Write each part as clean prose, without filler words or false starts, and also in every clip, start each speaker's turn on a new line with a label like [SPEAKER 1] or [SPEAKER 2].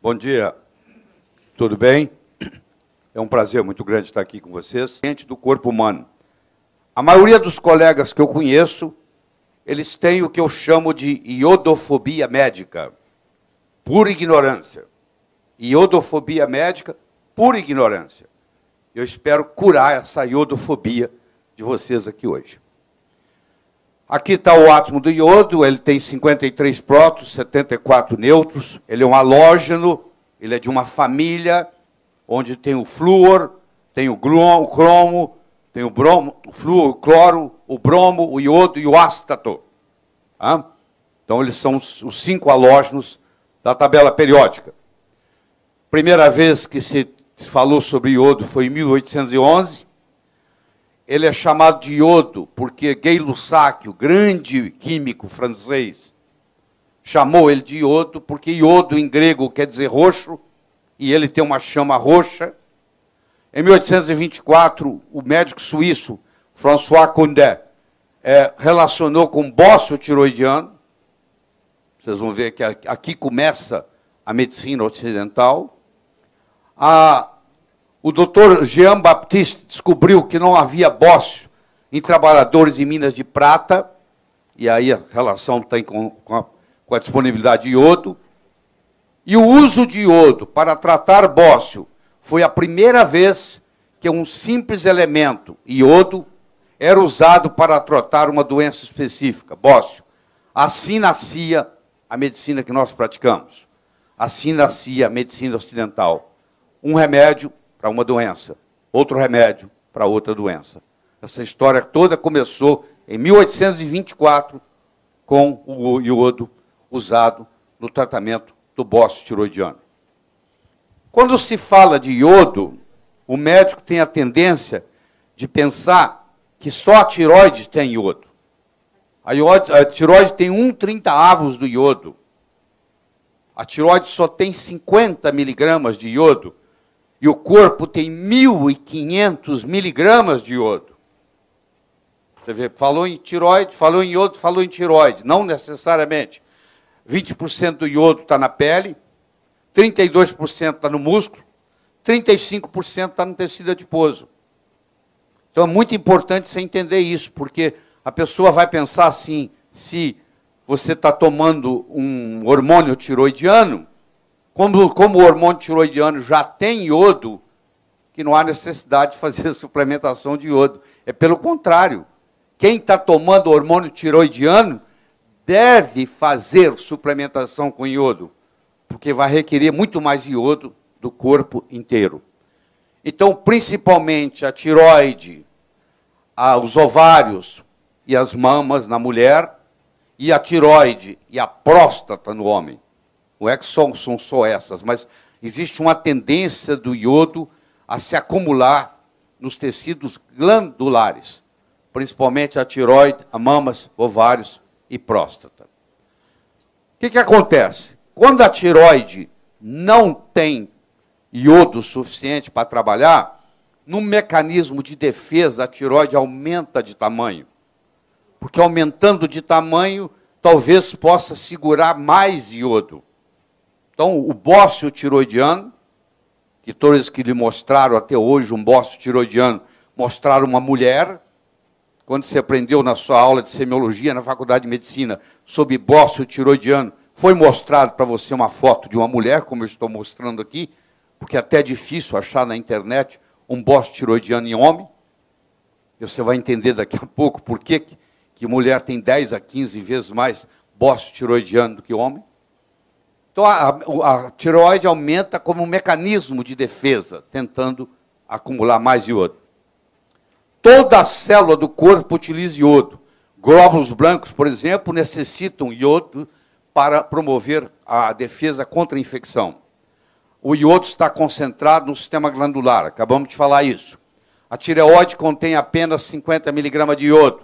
[SPEAKER 1] Bom dia, tudo bem? É um prazer muito grande estar aqui com vocês. Gente do corpo humano. A maioria dos colegas que eu conheço, eles têm o que eu chamo de iodofobia médica, por ignorância. Iodofobia médica, por ignorância. Eu espero curar essa iodofobia de vocês aqui hoje. Aqui está o átomo do iodo, ele tem 53 prótons, 74 nêutrons, ele é um halógeno, ele é de uma família onde tem o flúor, tem o cromo, tem o bromo, o flúor, o cloro, o bromo, o iodo e o ástato. Então, eles são os 5 halógenos da tabela periódica. Primeira vez que se falou sobre iodo foi em 1811. Ele é chamado de iodo porque Gay-Lussac, o grande químico francês, chamou ele de iodo porque iodo em grego quer dizer roxo, e ele tem uma chama roxa. Em 1824, o médico suíço François Condé relacionou com bócio tiroidiano. Vocês vão ver que aqui começa a medicina ocidental. O doutor Jean-Baptiste descobriu que não havia bócio em trabalhadores em minas de prata, e aí a relação tem com a disponibilidade de iodo. E o uso de iodo para tratar bócio foi a primeira vez que um simples elemento, iodo, era usado para tratar uma doença específica, bócio. Assim nascia a medicina que nós praticamos. Assim nascia a medicina ocidental. Um remédio para uma doença, outro remédio para outra doença. Essa história toda começou em 1824 com o iodo usado no tratamento do bócio tiroidiano. Quando se fala de iodo, o médico tem a tendência de pensar que só a tireoide tem iodo. A tireoide tem 1/30 do iodo. A tireoide só tem 50 miligramas de iodo. E o corpo tem 1.500 miligramas de iodo. Você vê, falou em tireoide, falou em iodo, falou em tireoide. Não necessariamente. 20% do iodo está na pele, 32% está no músculo, 35% está no tecido adiposo. Então é muito importante você entender isso, porque a pessoa vai pensar assim, se você está tomando um hormônio tiroidiano, como o hormônio tiroidiano já tem iodo, que não há necessidade de fazer suplementação de iodo. É pelo contrário. Quem está tomando hormônio tiroidiano deve fazer suplementação com iodo, porque vai requerer muito mais iodo do corpo inteiro. Então, principalmente a tireoide, os ovários e as mamas na mulher, e a tireoide e a próstata no homem. Não é que são só essas, mas existe uma tendência do iodo a se acumular nos tecidos glandulares, principalmente a tireoide, a mamas, ovários e próstata. O que acontece? Quando a tireoide não tem iodo suficiente para trabalhar, no mecanismo de defesa, a tireoide aumenta de tamanho. Porque aumentando de tamanho, talvez possa segurar mais iodo. Então, o bócio tiroidiano, que todos que lhe mostraram até hoje um bócio tiroidiano, mostraram uma mulher. Quando você aprendeu na sua aula de semiologia, na faculdade de medicina, sobre bócio tiroidiano, foi mostrado para você uma foto de uma mulher, como eu estou mostrando aqui, porque é até difícil achar na internet um bócio tiroidiano em homem. E você vai entender daqui a pouco por que mulher tem 10 a 15 vezes mais bócio tiroidiano do que homem. Então, a tireoide aumenta como um mecanismo de defesa, tentando acumular mais iodo. Toda a célula do corpo utiliza iodo. Glóbulos brancos, por exemplo, necessitam iodo para promover a defesa contra a infecção. O iodo está concentrado no sistema glandular, acabamos de falar isso. A tireoide contém apenas 50 miligramas de iodo.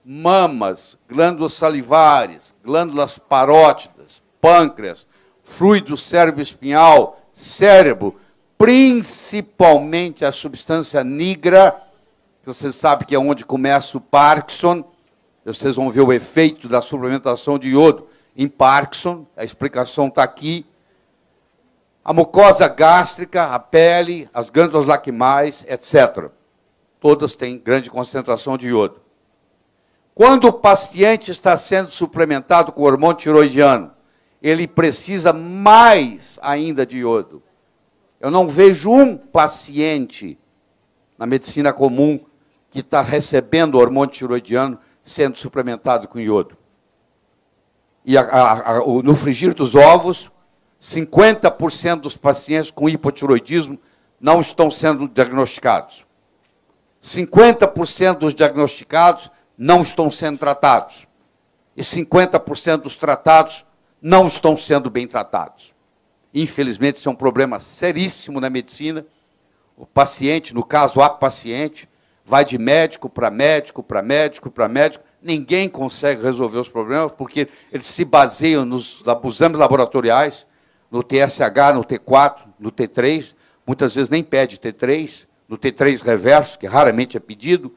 [SPEAKER 1] Mamas, glândulas salivares, glândulas parótidas, pâncreas, fluido cérebro-espinhal, cérebro, principalmente a substância nigra, que você sabe que é onde começa o Parkinson. Vocês vão ver o efeito da suplementação de iodo em Parkinson, a explicação está aqui. A mucosa gástrica, a pele, as glândulas lacrimais, etc. Todas têm grande concentração de iodo. Quando o paciente está sendo suplementado com hormônio tiroidiano, ele precisa mais ainda de iodo. Eu não vejo um paciente na medicina comum que está recebendo hormônio tiroidiano sendo suplementado com iodo. E no frigir dos ovos, 50% dos pacientes com hipotiroidismo não estão sendo diagnosticados. 50% dos diagnosticados não estão sendo tratados. E 50% dos tratados não estão sendo bem tratados. Infelizmente, isso é um problema seríssimo na medicina. O paciente, no caso, a paciente, vai de médico para médico, para médico, para médico. Ninguém consegue resolver os problemas, porque eles se baseiam nos exames laboratoriais, no TSH, no T4, no T3, muitas vezes nem pede T3, no T3 reverso, que raramente é pedido,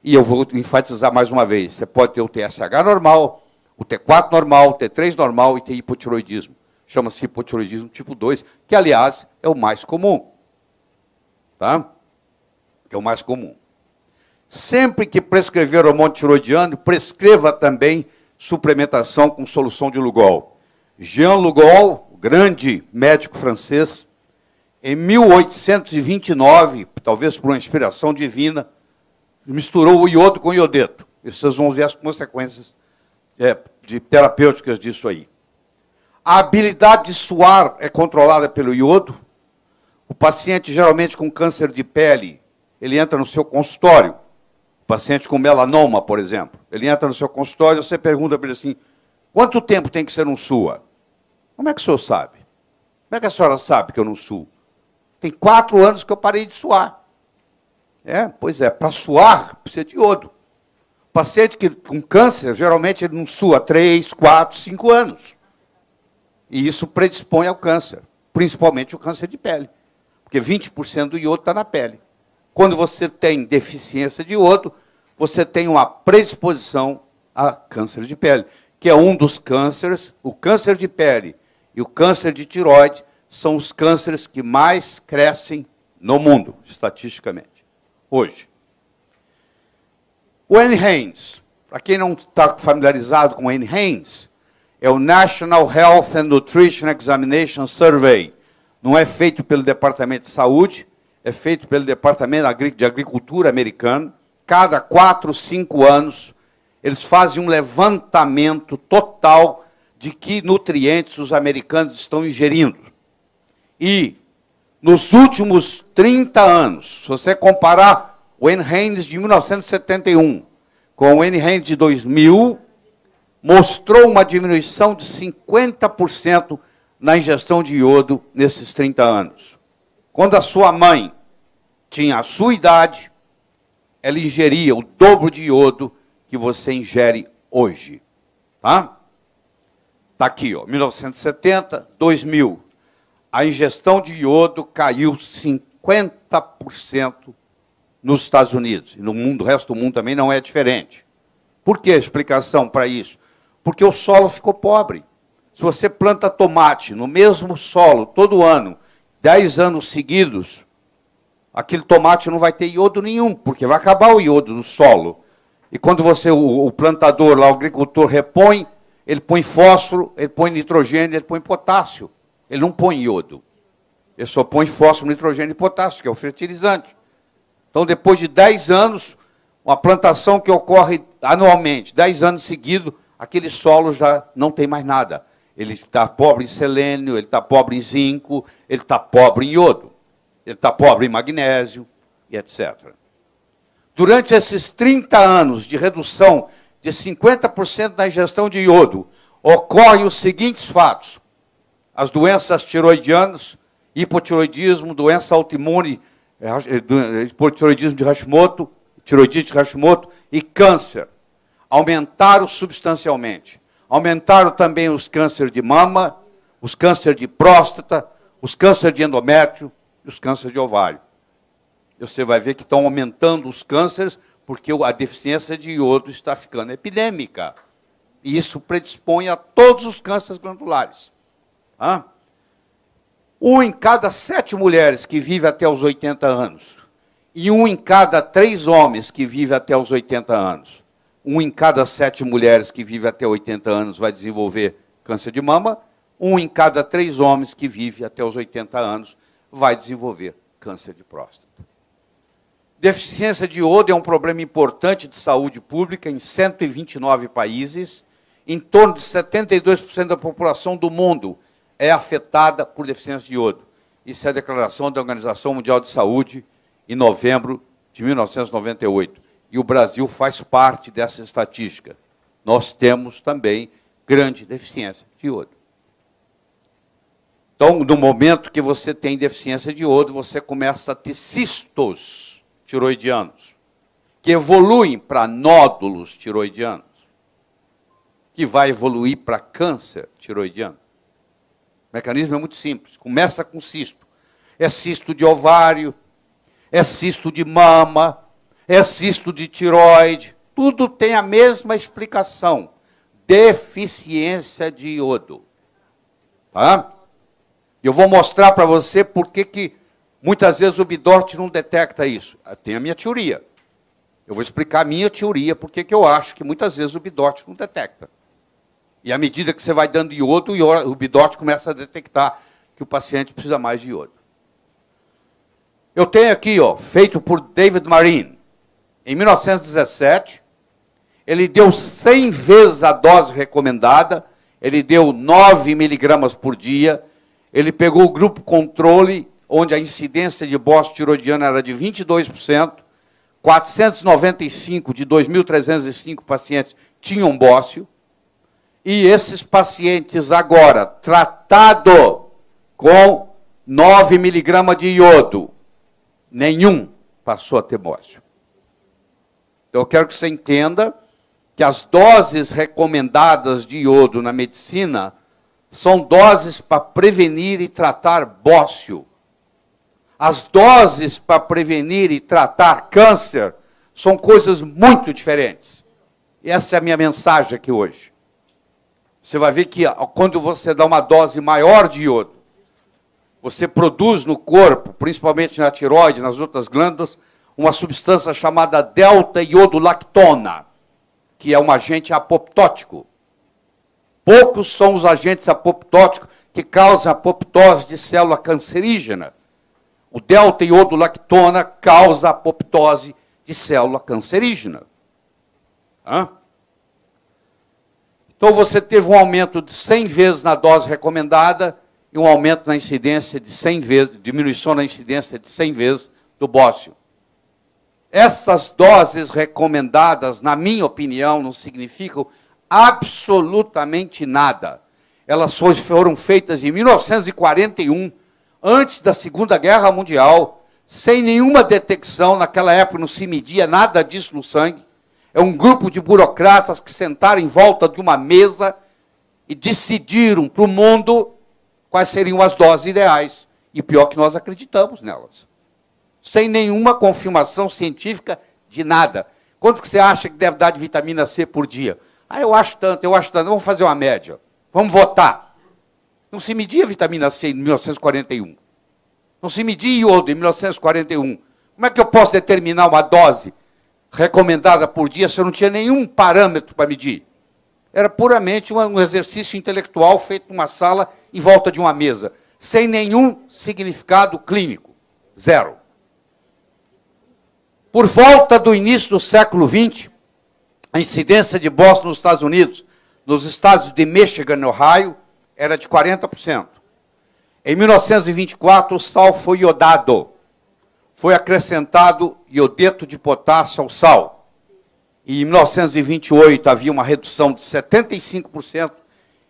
[SPEAKER 1] e eu vou enfatizar mais uma vez, você pode ter o TSH normal, o T4 normal, o T3 normal e ter hipotiroidismo. Chama-se hipotiroidismo tipo 2, que, aliás, é o mais comum. Tá? É o mais comum. Sempre que prescrever hormônio tiroidiano, prescreva também suplementação com solução de Lugol. Jean Lugol, grande médico francês, em 1829, talvez por uma inspiração divina, misturou o iodo com o iodeto. E vocês vão ver as consequências terapêuticas disso aí. A habilidade de suar é controlada pelo iodo. O paciente, geralmente com câncer de pele, ele entra no seu consultório. O paciente com melanoma, por exemplo, ele entra no seu consultório e você pergunta para ele assim, quanto tempo tem que ser um SUA? Como é que o senhor sabe? Como é que a senhora sabe que eu não suo? Tem 4 anos que eu parei de suar. Pois é, para suar, precisa de iodo. O paciente com câncer, geralmente, ele não sua 3, 4, 5 anos. E isso predispõe ao câncer, principalmente o câncer de pele. Porque 20% do iodo está na pele. Quando você tem deficiência de iodo, você tem uma predisposição a câncer de pele, que é um dos cânceres, o câncer de pele e o câncer de tireoide são os cânceres que mais crescem no mundo, estatisticamente, hoje. O NHANES, para quem não está familiarizado com o NHANES, é o National Health and Nutrition Examination Survey. Não é feito pelo Departamento de Saúde, é feito pelo Departamento de Agricultura americano. Cada 4, 5 anos, eles fazem um levantamento total de que nutrientes os americanos estão ingerindo. E, nos últimos 30 anos, se você comparar o NHANES de 1971 com o NHANES de 2000, mostrou uma diminuição de 50% na ingestão de iodo nesses 30 anos. Quando a sua mãe tinha a sua idade, ela ingeria o dobro de iodo que você ingere hoje. Tá? Está aqui, ó, 1970, 2000. A ingestão de iodo caiu 50% nos Estados Unidos. E no mundo, o resto do mundo também não é diferente. Por que a explicação para isso? Porque o solo ficou pobre. Se você planta tomate no mesmo solo todo ano, 10 anos seguidos, aquele tomate não vai ter iodo nenhum, porque vai acabar o iodo do solo. E quando você, o plantador, lá, o agricultor repõe, ele põe fósforo, ele põe nitrogênio, ele põe potássio. Ele não põe iodo. Ele só põe fósforo, nitrogênio e potássio, que é o fertilizante. Então, depois de 10 anos, uma plantação que ocorre anualmente, 10 anos seguidos, aquele solo já não tem mais nada. Ele está pobre em selênio, ele está pobre em zinco, ele está pobre em iodo, ele está pobre em magnésio, e etc. Durante esses 30 anos de redução de 50% na ingestão de iodo, ocorrem os seguintes fatos. As doenças tiroidianas, hipotiroidismo, doença autoimune, hipotiroidismo de Hashimoto, tiroidite de Hashimoto e câncer. Aumentaram substancialmente. Aumentaram também os cânceres de mama, os cânceres de próstata, os cânceres de endométrio e os cânceres de ovário. Você vai ver que estão aumentando os cânceres porque a deficiência de iodo está ficando epidêmica. E isso predispõe a todos os cânceres glandulares. 1 em cada 7 mulheres que vive até os 80 anos, e 1 em cada 3 homens que vive até os 80 anos, 1 em cada 7 mulheres que vive até 80 anos vai desenvolver câncer de mama, 1 em cada 3 homens que vive até os 80 anos vai desenvolver câncer de próstata. Deficiência de iodo é um problema importante de saúde pública em 129 países. Em torno de 72% da população do mundo é afetada por deficiência de iodo. Isso é a declaração da Organização Mundial de Saúde, em novembro de 1998. E o Brasil faz parte dessa estatística. Nós temos também grande deficiência de iodo. Então, no momento que você tem deficiência de iodo, você começa a ter cistos tiroidianos, que evoluem para nódulos tiroidianos, que vai evoluir para câncer tiroidiano. O mecanismo é muito simples. Começa com cisto. É cisto de ovário, é cisto de mama, é cisto de tiroide. Tudo tem a mesma explicação. Deficiência de iodo. Tá? Eu vou mostrar para você por que muitas vezes o Bidort não detecta isso. Tem a minha teoria. Eu vou explicar a minha teoria, porque eu acho que muitas vezes o Bidort não detecta. E à medida que você vai dando iodo, o Bidort começa a detectar que o paciente precisa mais de iodo. Eu tenho aqui, ó, feito por David Marin. Em 1917, ele deu 100 vezes a dose recomendada, ele deu 9 miligramas por dia, ele pegou o grupo controle, onde a incidência de bócio tiroidiano era de 22%, 495 de 2.305 pacientes tinham bócio, e esses pacientes agora, tratado com 9 miligramas de iodo, nenhum passou a ter bócio. Eu quero que você entenda que as doses recomendadas de iodo na medicina são doses para prevenir e tratar bócio. As doses para prevenir e tratar câncer são coisas muito diferentes. E essa é a minha mensagem aqui hoje. Você vai ver que quando você dá uma dose maior de iodo, você produz no corpo, principalmente na tireoide, nas outras glândulas, uma substância chamada delta-iodolactona, que é um agente apoptótico. Poucos são os agentes apoptóticos que causam apoptose de célula cancerígena. O delta-iodolactona causa apoptose de célula cancerígena. Então você teve um aumento de 100 vezes na dose recomendada e um aumento na incidência de 100 vezes, diminuição na incidência de 100 vezes do bócio. Essas doses recomendadas, na minha opinião, não significam absolutamente nada. Elas foram feitas em 1941, antes da Segunda Guerra Mundial, sem nenhuma detecção. Naquela época não se media nada disso no sangue. É um grupo de burocratas que sentaram em volta de uma mesa e decidiram para o mundo quais seriam as doses ideais. E pior que nós acreditamos nelas. Sem nenhuma confirmação científica de nada. Quanto que você acha que deve dar de vitamina C por dia? Eu acho tanto, vamos fazer uma média. Vamos votar. Não se media vitamina C em 1941. Não se media iodo em 1941. Como é que eu posso determinar uma dose recomendada por dia se eu não tinha nenhum parâmetro para medir? Era puramente um exercício intelectual feito numa sala em volta de uma mesa, sem nenhum significado clínico. Zero. Por volta do início do século XX, a incidência de bócio nos Estados Unidos, nos estados de Michigan e Ohio, era de 40%. Em 1924, o sal foi iodado. Foi acrescentado iodeto de potássio ao sal. E em 1928 havia uma redução de 75%.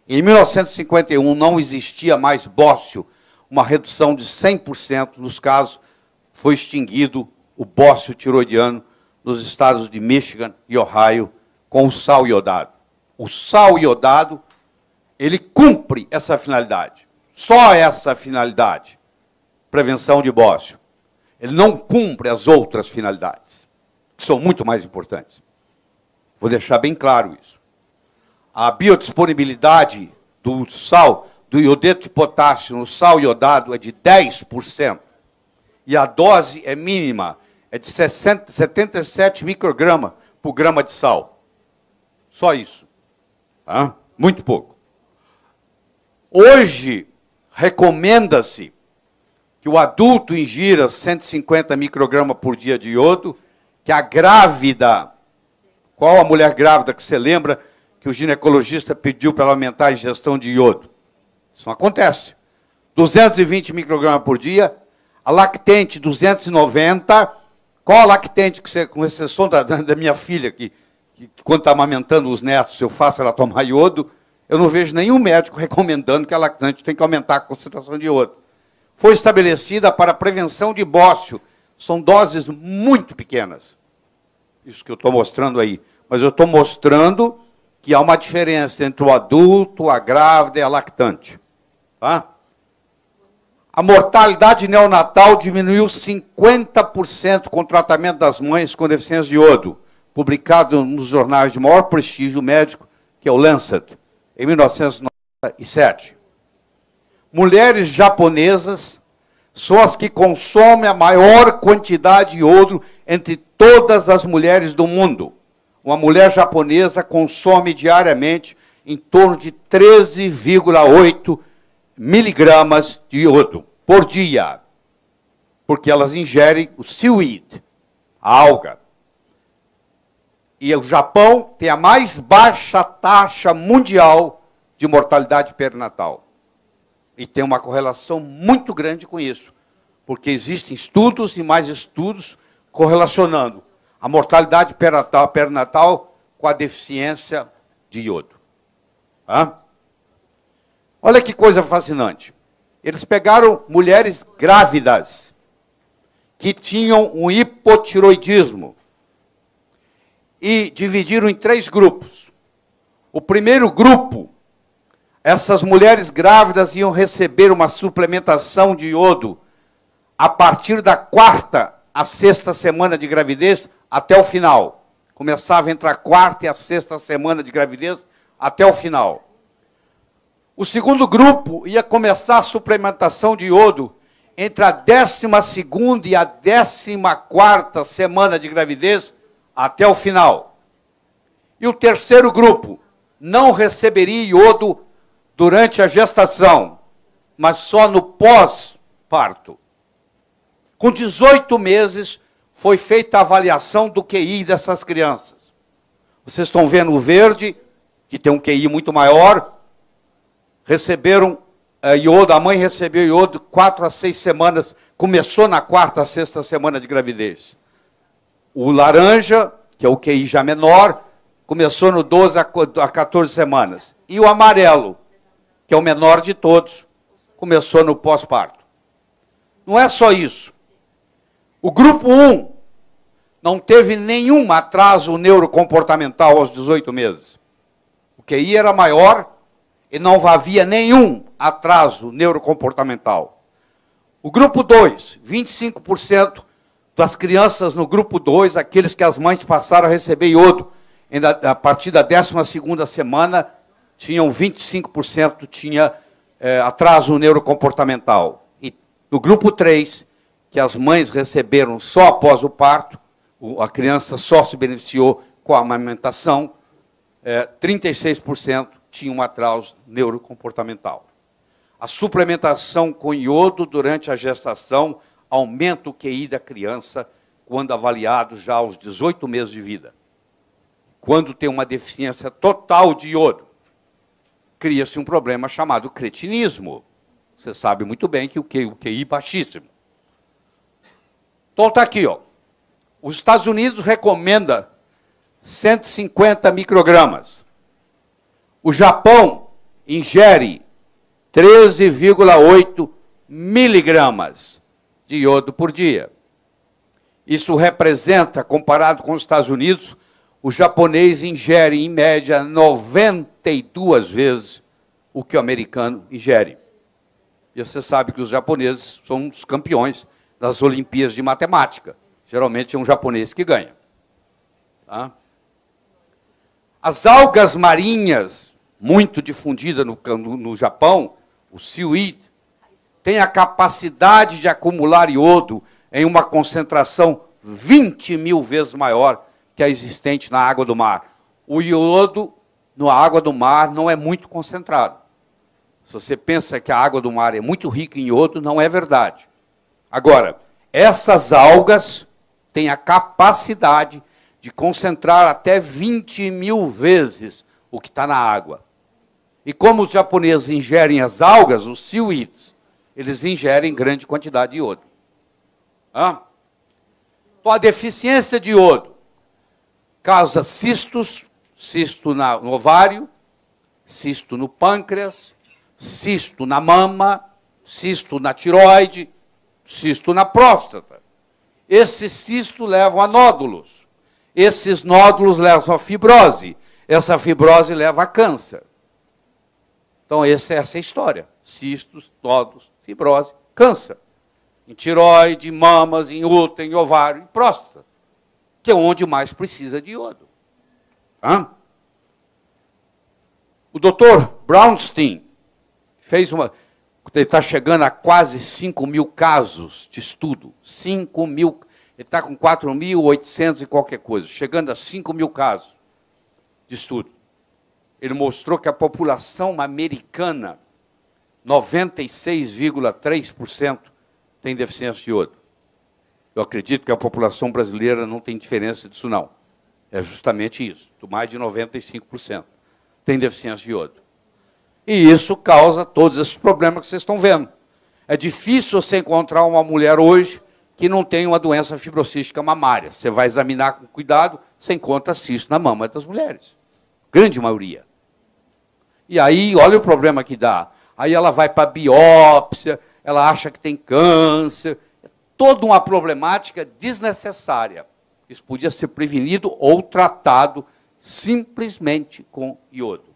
[SPEAKER 1] Em 1951 não existia mais bócio, uma redução de 100% nos casos. Foi extinguido o bócio tiroidiano nos estados de Michigan e Ohio com o sal iodado. O sal iodado, ele cumpre essa finalidade. Só essa finalidade. Prevenção de bócio. Ele não cumpre as outras finalidades, que são muito mais importantes. Vou deixar bem claro isso. A biodisponibilidade do sal do iodeto de potássio no sal iodado é de 10%. E a dose é mínima, é de 77 microgramas por grama de sal. Só isso. Tá? Muito pouco. Hoje, recomenda-se que o adulto ingira 150 microgramas por dia de iodo, que a grávida, qual a mulher grávida que você lembra que o ginecologista pediu para ela aumentar a ingestão de iodo? Isso não acontece. 220 microgramas por dia, a lactente 290, qual a lactente que você, com exceção da minha filha, que quando está amamentando os netos, eu faço ela tomar iodo, eu não vejo nenhum médico recomendando que a lactante tem que aumentar a concentração de iodo. Foi estabelecida para prevenção de bócio. São doses muito pequenas. Isso que eu estou mostrando aí. Mas eu estou mostrando que há uma diferença entre o adulto, a grávida e a lactante. Tá? A mortalidade neonatal diminuiu 50% com o tratamento das mães com deficiência de iodo, publicado nos jornais de maior prestígio médico, que é o Lancet, em 1997. Mulheres japonesas são as que consomem a maior quantidade de iodo entre todas as mulheres do mundo. Uma mulher japonesa consome diariamente em torno de 13,8 miligramas de iodo por dia, porque elas ingerem o seaweed, a alga. E o Japão tem a mais baixa taxa mundial de mortalidade perinatal. E tem uma correlação muito grande com isso, porque existem estudos e mais estudos correlacionando a mortalidade perinatal com a deficiência de iodo. Tá? Olha que coisa fascinante. Eles pegaram mulheres grávidas que tinham um hipotiroidismo e dividiram em 3 grupos. O primeiro grupo, essas mulheres grávidas iam receber uma suplementação de iodo a partir da 4ª à 6ª semana de gravidez até o final. Começava entre a 4ª e a 6ª semana de gravidez até o final. O segundo grupo ia começar a suplementação de iodo entre a 12ª e a 14ª semana de gravidez até o final. E o terceiro grupo não receberia iodo durante a gestação, mas só no pós-parto. Com 18 meses, foi feita a avaliação do QI dessas crianças. Vocês estão vendo o verde, que tem um QI muito maior, receberam iodo, a mãe recebeu iodo 4 a 6 semanas, começou na 4ª a 6ª semana de gravidez. O laranja, que é o QI já menor, começou no 12 a 14 semanas. E o amarelo, que é o menor de todos, começou no pós-parto. Não é só isso. O grupo 1 não teve nenhum atraso neurocomportamental aos 18 meses. O QI era maior e não havia nenhum atraso neurocomportamental. O grupo 2, 25% das crianças no grupo 2, aqueles que as mães passaram a receber iodo, a partir da 12ª semana, tinham 25% tinha atraso neurocomportamental. E no grupo 3, que as mães receberam só após o parto, a criança só se beneficiou com a amamentação, 36% tinha um atraso neurocomportamental. A suplementação com iodo durante a gestação aumenta o QI da criança quando avaliado já aos 18 meses de vida. Quando tem uma deficiência total de iodo, cria-se um problema chamado cretinismo. Você sabe muito bem que o QI é baixíssimo. Então está aqui, ó. Os Estados Unidos recomenda 150 microgramas. O Japão ingere 13,8 miligramas de iodo por dia. Isso representa, comparado com os Estados Unidos, o japonês ingere, em média, 92 vezes o que o americano ingere. E você sabe que os japoneses são os campeões das Olimpíadas de Matemática. Geralmente é um japonês que ganha. Tá? As algas marinhas, muito difundidas no Japão, o seaweed, tem a capacidade de acumular iodo em uma concentração 20 mil vezes maior que a existente na água do mar. O iodo na água do mar não é muito concentrado. Se você pensa que a água do mar é muito rica em iodo, não é verdade. Agora, essas algas têm a capacidade de concentrar até 20 mil vezes o que está na água. E como os japoneses ingerem as algas, os seaweeds, eles ingerem grande quantidade de iodo. Então, a deficiência de iodo causa cistos, cisto no ovário, cisto no pâncreas, cisto na mama, cisto na tireoide, cisto na próstata. Esses cistos levam a nódulos. Esses nódulos levam a fibrose. Essa fibrose leva a câncer. Então, essa é a história. Cistos, nódulos, fibrose, câncer. Em tireoide, mamas, em útero, em ovário, em próstata. Que é onde mais precisa de iodo. O doutor Brownstein fez uma... Ele está chegando a quase 5 mil casos de estudo. 5 mil... Ele está com 4.800 e qualquer coisa. Chegando a 5 mil casos de estudo. Ele mostrou que a população americana, 96,3%, tem deficiência de iodo. Eu acredito que a população brasileira não tem diferença disso, não. É justamente isso. Mais de 95% tem deficiência de iodo. E isso causa todos esses problemas que vocês estão vendo. É difícil você encontrar uma mulher hoje que não tem uma doença fibrocística mamária. Você vai examinar com cuidado, você encontra cisto na mama das mulheres. Grande maioria. E aí, olha o problema que dá. Aí ela vai para a biópsia, ela acha que tem câncer. É toda uma problemática desnecessária. Isso podia ser prevenido ou tratado simplesmente com iodo.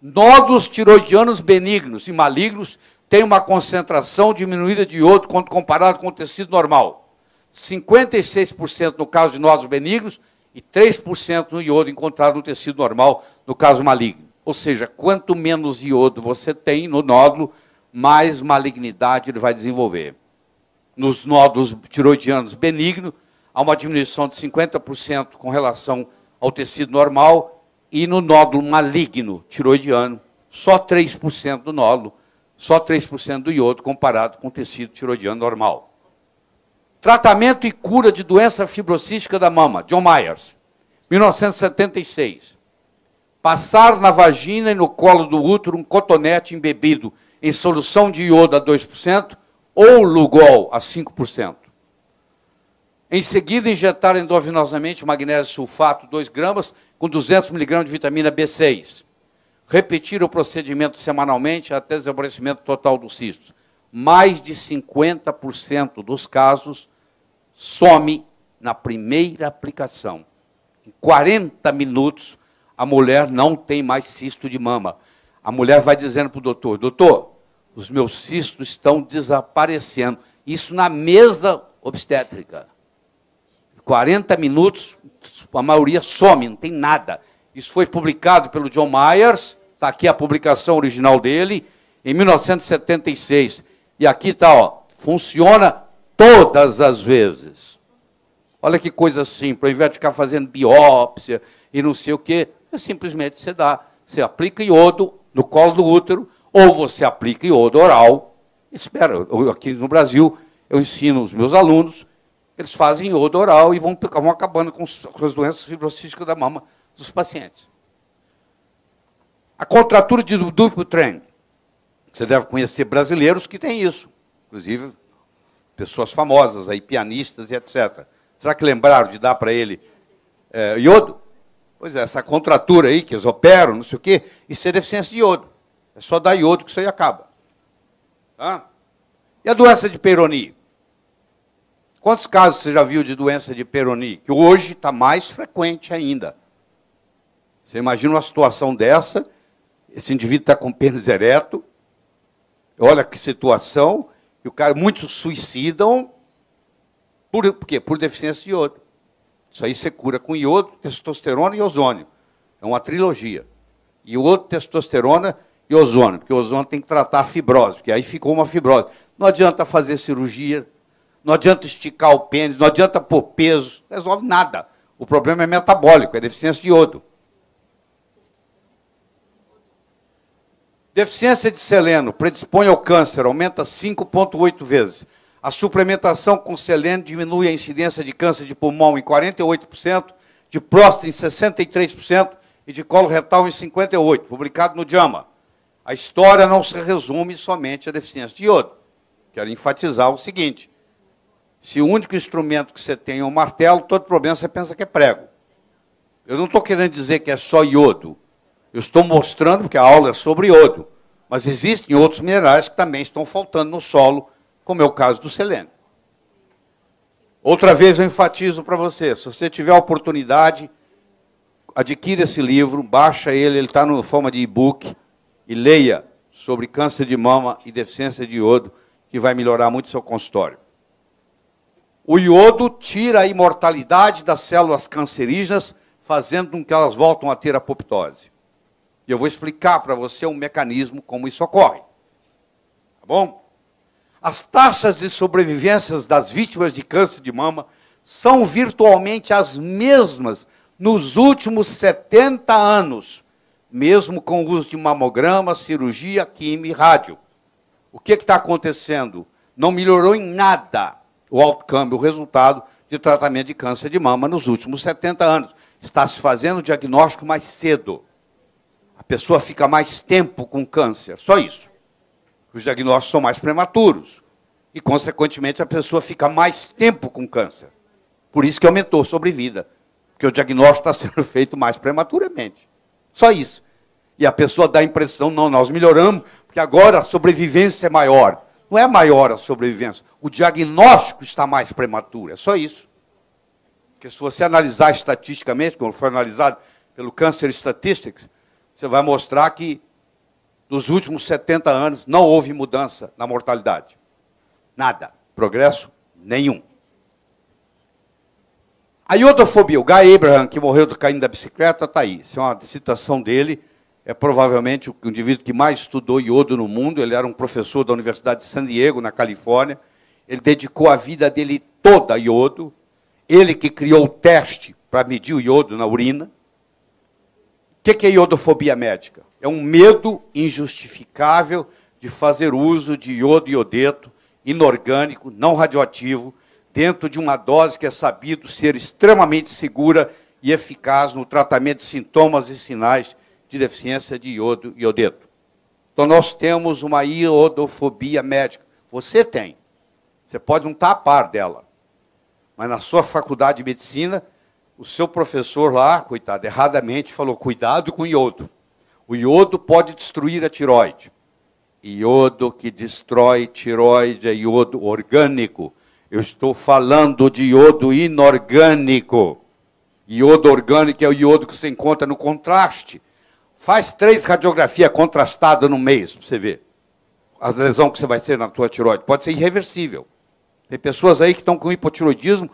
[SPEAKER 1] Nódulos tiroidianos benignos e malignos têm uma concentração diminuída de iodo quando comparado com o tecido normal. 56% no caso de nódulos benignos e 3% no iodo encontrado no tecido normal, no caso maligno. Ou seja, quanto menos iodo você tem no nódulo, mais malignidade ele vai desenvolver. Nos nódulos tiroidianos benignos, há uma diminuição de 50% com relação ao tecido normal, e no nódulo maligno tiroidiano, só 3% do nódulo, só 3% do iodo comparado com o tecido tiroidiano normal. Tratamento e cura de doença fibrocística da mama, John Myers, 1976. Passar na vagina e no colo do útero um cotonete embebido em solução de iodo a 2% ou Lugol a 5%. Em seguida, injetar endovenosamente magnésio sulfato 2 gramas com 200 mg de vitamina B6. Repetir o procedimento semanalmente até desaparecimento total do cisto. Mais de 50% dos casos some na primeira aplicação. Em 40 minutos, a mulher não tem mais cisto de mama. A mulher vai dizendo para o doutor, doutor, os meus cistos estão desaparecendo. Isso na mesa obstétrica. 40 minutos, a maioria some, não tem nada. Isso foi publicado pelo John Myers, está aqui a publicação original dele, em 1976. E aqui está, ó, funciona todas as vezes. Olha que coisa simples, ao invés de ficar fazendo biópsia e não sei o quê, simplesmente você aplica iodo no colo do útero, ou você aplica iodo oral. Espera, aqui no Brasil, eu ensino os meus alunos, eles fazem iodo oral e vão acabando com as doenças fibrocísticas da mama dos pacientes. A contratura de Dupuytren. Você deve conhecer brasileiros que têm isso. Inclusive, pessoas famosas, aí, pianistas e etc. Será que lembraram de dar para ele iodo? Pois é, essa contratura aí que eles operam, não sei o quê, isso é deficiência de iodo. É só dar iodo que isso aí acaba. E a doença de Peyronie? Quantos casos você já viu de doença de Peyronie? Que hoje está mais frequente ainda. Você imagina uma situação dessa, esse indivíduo está com pênis ereto, olha que situação, e o cara, muitos suicidam, por quê? Por deficiência de iodo. Isso aí você cura com iodo, testosterona e ozônio. É uma trilogia. Iodo, testosterona e ozônio, porque o ozônio tem que tratar a fibrose, porque aí ficou uma fibrose. Não adianta fazer cirurgia, não adianta esticar o pênis, não adianta pôr peso, não resolve nada. O problema é metabólico, é deficiência de iodo. Deficiência de selênio predispõe ao câncer, aumenta 5,8 vezes. A suplementação com selênio diminui a incidência de câncer de pulmão em 48%, de próstata em 63% e de colo retal em 58%, publicado no JAMA. A história não se resume somente à deficiência de iodo. Quero enfatizar o seguinte: se o único instrumento que você tem é um martelo, todo problema você pensa que é prego. Eu não estou querendo dizer que é só iodo. Eu estou mostrando, porque a aula é sobre iodo. Mas existem outros minerais que também estão faltando no solo, como é o caso do selênio. Outra vez eu enfatizo para você, se você tiver a oportunidade, adquira esse livro, baixa ele está na forma de e-book, e leia sobre câncer de mama e deficiência de iodo, que vai melhorar muito o seu consultório. O iodo tira a imortalidade das células cancerígenas, fazendo com que elas voltem a ter apoptose. E eu vou explicar para você um mecanismo como isso ocorre. Tá bom? As taxas de sobrevivência das vítimas de câncer de mama são virtualmente as mesmas nos últimos 70 anos, mesmo com o uso de mamograma, cirurgia, quimio e rádio. O que está acontecendo? Não melhorou em nada o outcome, o resultado de tratamento de câncer de mama nos últimos 70 anos. Está se fazendo o diagnóstico mais cedo. A pessoa fica mais tempo com câncer, só isso. Os diagnósticos são mais prematuros. E, consequentemente, a pessoa fica mais tempo com câncer. Por isso que aumentou a sobrevida. Porque o diagnóstico está sendo feito mais prematuramente. Só isso. E a pessoa dá a impressão, não, nós melhoramos, porque agora a sobrevivência é maior. Não é maior a sobrevivência. O diagnóstico está mais prematuro. É só isso. Porque se você analisar estatisticamente, como foi analisado pelo Cancer Statistics, você vai mostrar que nos últimos 70 anos não houve mudança na mortalidade. Nada. Progresso nenhum. A iodofobia, o Guy Abraham, que morreu caindo da bicicleta, está aí. Isso é uma citação dele. É provavelmente o indivíduo que mais estudou iodo no mundo. Ele era um professor da Universidade de San Diego, na Califórnia. Ele dedicou a vida dele toda a iodo. Ele que criou o teste para medir o iodo na urina. O que é iodofobia médica? É um medo injustificável de fazer uso de iodo e iodeto inorgânico, não radioativo, dentro de uma dose que é sabido ser extremamente segura e eficaz no tratamento de sintomas e sinais de deficiência de iodo e iodeto. Então, nós temos uma iodofobia médica. Você tem. Você pode não estar a par dela. Mas na sua faculdade de medicina, o seu professor lá, coitado, erradamente falou, cuidado com o iodo. O iodo pode destruir a tireoide. Iodo que destrói tireoide é iodo orgânico. Eu estou falando de iodo inorgânico. Iodo orgânico é o iodo que você encontra no contraste. Faz 3 radiografias contrastadas no mês, para você ver. As lesões que você vai ter na tua tireoide. Pode ser irreversível. Tem pessoas aí que estão com hipotireoidismo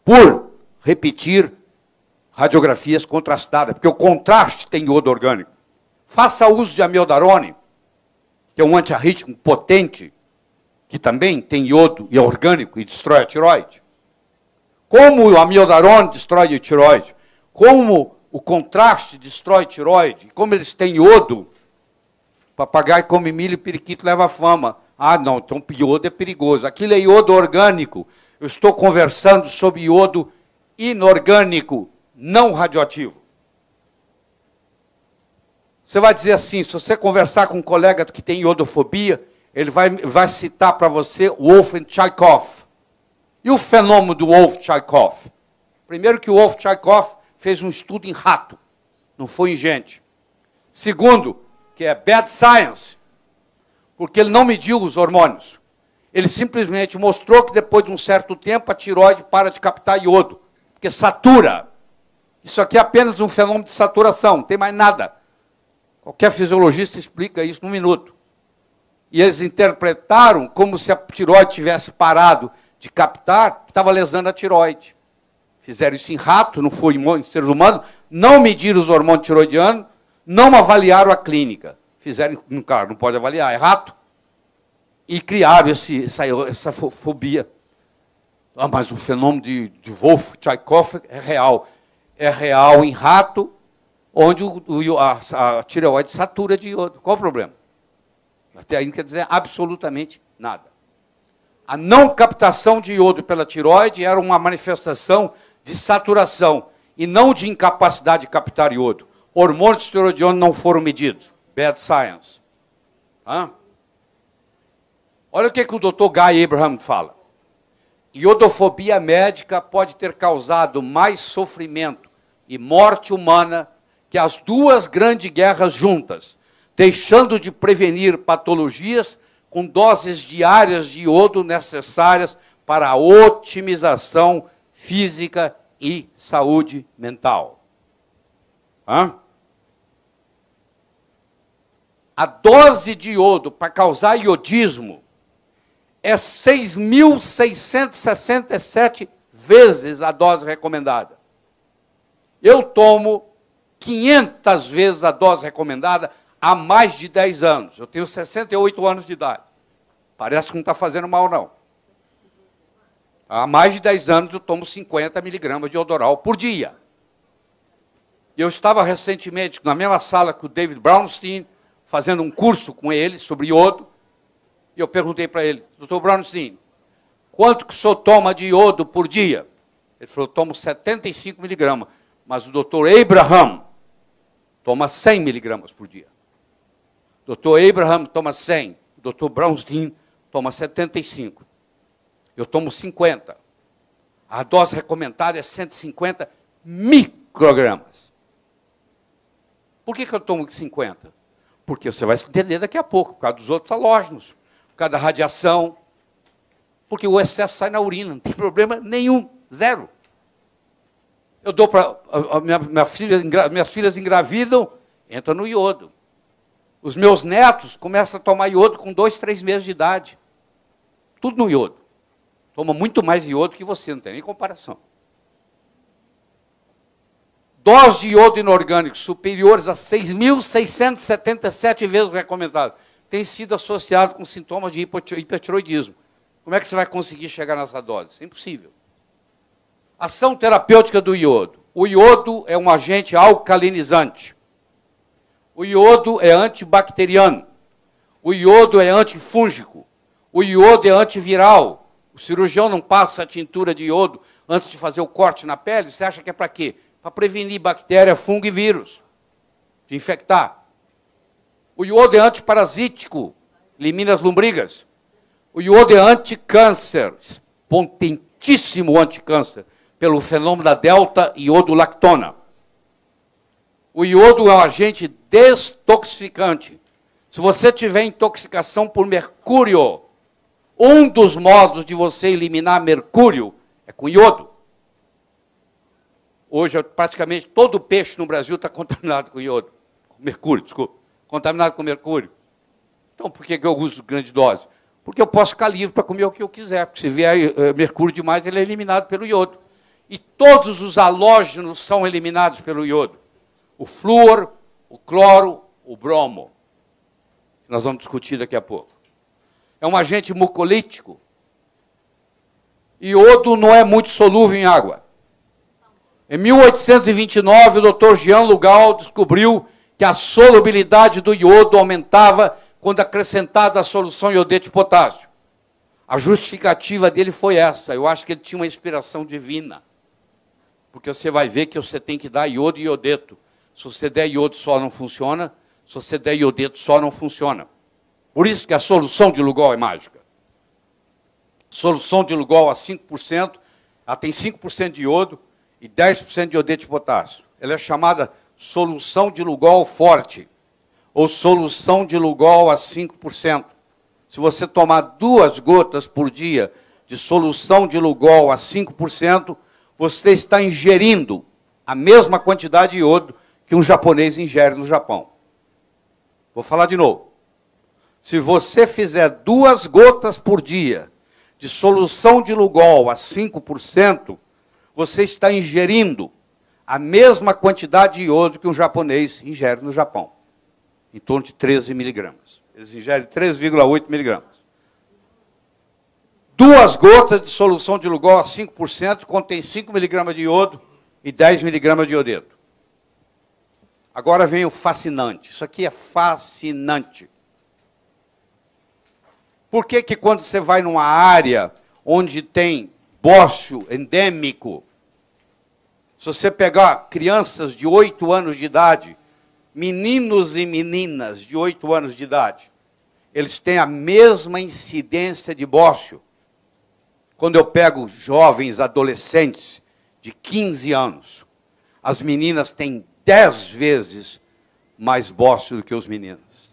[SPEAKER 1] por repetir radiografias contrastadas, porque o contraste tem iodo orgânico. Faça uso de amiodarone, que é um antiarrítmico potente, que também tem iodo e é orgânico e destrói a tireoide. Como o amiodarone destrói a tireoide, como o contraste destrói a tireoide, como eles têm iodo, papagaio come milho e periquito leva fama. Ah, não, então iodo é perigoso. Aquilo é iodo orgânico. Eu estou conversando sobre iodo inorgânico, não radioativo. Você vai dizer assim, se você conversar com um colega que tem iodofobia, ele vai citar para você Wolff-Chaikoff. E o fenômeno do Wolff-Chaikoff? Primeiro que o Wolff-Chaikoff fez um estudo em rato, não foi em gente. Segundo, que é bad science, porque ele não mediu os hormônios. Ele simplesmente mostrou que depois de um certo tempo a tireoide para de captar iodo, porque satura. Isso aqui é apenas um fenômeno de saturação, não tem mais nada. Qualquer fisiologista explica isso num minuto. E eles interpretaram como se a tireoide tivesse parado de captar, que estava lesando a tireoide. Fizeram isso em rato, não foi em seres humanos, não mediram os hormônios tiroidianos, não avaliaram a clínica. fizeram, claro, não pode avaliar, é rato, e criaram essa fobia. Ah, mas o fenômeno de Wolff, Tchaikov é real. É real em rato, onde a tireoide satura de iodo. Qual o problema? Até aí não quer dizer absolutamente nada. A não captação de iodo pela tireoide era uma manifestação de saturação e não de incapacidade de captar iodo. Hormônios tireoidianos não foram medidos. Bad science. Hã? Olha o que o Dr. Guy Abraham fala. Iodofobia médica pode ter causado mais sofrimento e morte humana que as duas grandes guerras juntas, deixando de prevenir patologias com doses diárias de iodo necessárias para a otimização física e saúde mental. Hã? A dose de iodo para causar iodismo é 6.667 vezes a dose recomendada. Eu tomo 500 vezes a dose recomendada há mais de 10 anos. Eu tenho 68 anos de idade. Parece que não está fazendo mal, não. Há mais de 10 anos eu tomo 50 miligramas de Iodoral por dia. Eu estava recentemente na mesma sala com o David Brownstein, fazendo um curso com ele sobre iodo, e eu perguntei para ele, Dr. Brownstein, quanto que o senhor toma de iodo por dia? Ele falou, eu tomo 75 miligramas, mas o Dr. Abraham toma 100 miligramas por dia. O Dr. Abraham toma 100, o Dr. Brownstein toma 75. Eu tomo 50. A dose recomendada é 150 microgramas. Por que eu tomo 50? Porque você vai entender daqui a pouco, por causa dos outros halógenos, por causa da radiação, porque o excesso sai na urina, não tem problema nenhum, zero. Eu dou para... Minhas filhas engravidam, entra no iodo. Os meus netos começam a tomar iodo com 2, 3 meses de idade. Tudo no iodo. Toma muito mais iodo que você, não tem nem comparação. Dose de iodo inorgânico superiores a 6.677 vezes recomendado, tem sido associado com sintomas de hipertiroidismo. Como é que você vai conseguir chegar nessa dose? É impossível. Ação terapêutica do iodo. O iodo é um agente alcalinizante. O iodo é antibacteriano. O iodo é antifúngico. O iodo é antiviral. O cirurgião não passa a tintura de iodo antes de fazer o corte na pele. Você acha que é para quê? Para prevenir bactéria, fungo e vírus, de infectar. O iodo é antiparasítico, elimina as lombrigas. O iodo é anticâncer, potentíssimo anticâncer, pelo fenômeno da delta-iodolactona. O iodo é um agente destoxificante. Se você tiver intoxicação por mercúrio, um dos modos de você eliminar mercúrio é com iodo. Hoje, praticamente todo peixe no Brasil está contaminado com iodo. Com mercúrio, desculpa. Contaminado com mercúrio. Então, por que eu uso grande dose? Porque eu posso ficar livre para comer o que eu quiser. Porque se vier mercúrio demais, ele é eliminado pelo iodo. E todos os halógenos são eliminados pelo iodo. O flúor, o cloro, o bromo. Nós vamos discutir daqui a pouco. É um agente mucolítico. Iodo não é muito solúvel em água. Em 1829, o Dr. Jean Lugal descobriu que a solubilidade do iodo aumentava quando acrescentada a solução iodeto de potássio. A justificativa dele foi essa. Eu acho que ele tinha uma inspiração divina. Porque você vai ver que você tem que dar iodo e iodeto. Se você der iodo só não funciona, se você der iodeto só não funciona. Por isso que a solução de Lugol é mágica. Solução de Lugol a 5%, ela tem 5% de iodo e 10% de iodeto de potássio. Ela é chamada solução de Lugol forte, ou solução de Lugol a 5%. Se você tomar 2 gotas por dia de solução de Lugol a 5%, você está ingerindo a mesma quantidade de iodo que um japonês ingere no Japão. Vou falar de novo. Se você fizer 2 gotas por dia de solução de Lugol a 5%, você está ingerindo a mesma quantidade de iodo que um japonês ingere no Japão. em torno de 13 miligramas. Eles ingerem 3,8 miligramas. 2 gotas de solução de Lugol a 5% contém 5 miligramas de iodo e 10 miligramas de iodeto. Agora vem o fascinante. Isso aqui é fascinante. Por que que quando você vai numa área onde tem bócio endêmico, se você pegar crianças de 8 anos de idade, meninos e meninas de 8 anos de idade, eles têm a mesma incidência de bócio. Quando eu pego jovens adolescentes de 15 anos, as meninas têm 10 vezes mais bócio do que os meninos.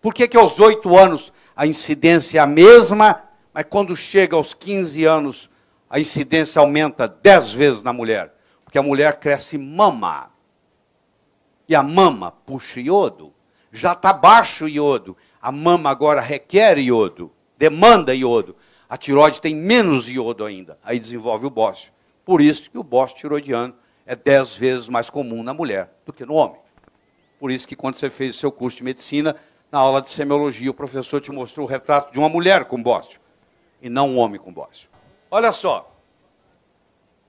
[SPEAKER 1] Por que que aos 8 anos a incidência é a mesma, mas quando chega aos 15 anos, a incidência aumenta 10 vezes na mulher? Porque a mulher cresce mama. E a mama puxa iodo. Já está baixo o iodo. A mama agora requer iodo, demanda iodo. A tireoide tem menos iodo ainda. Aí desenvolve o bócio. Por isso que o bócio tiroidiano é 10 vezes mais comum na mulher do que no homem. Por isso que quando você fez o seu curso de medicina, na aula de semiologia, o professor te mostrou o retrato de uma mulher com bócio, e não um homem com bócio. Olha só,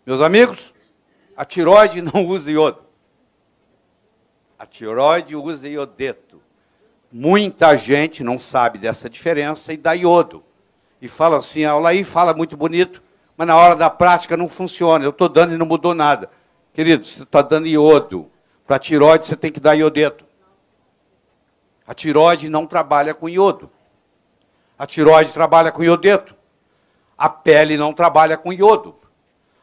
[SPEAKER 1] meus amigos, a tireoide não usa iodo. A tireoide usa iodeto. Muita gente não sabe dessa diferença e dá iodo. E fala assim, a aula aí fala muito bonito, mas na hora da prática não funciona. Eu estou dando e não mudou nada. Querido, você está dando iodo. Para a tireoide você tem que dar iodeto. A tireoide não trabalha com iodo. A tireoide trabalha com iodeto. A pele não trabalha com iodo.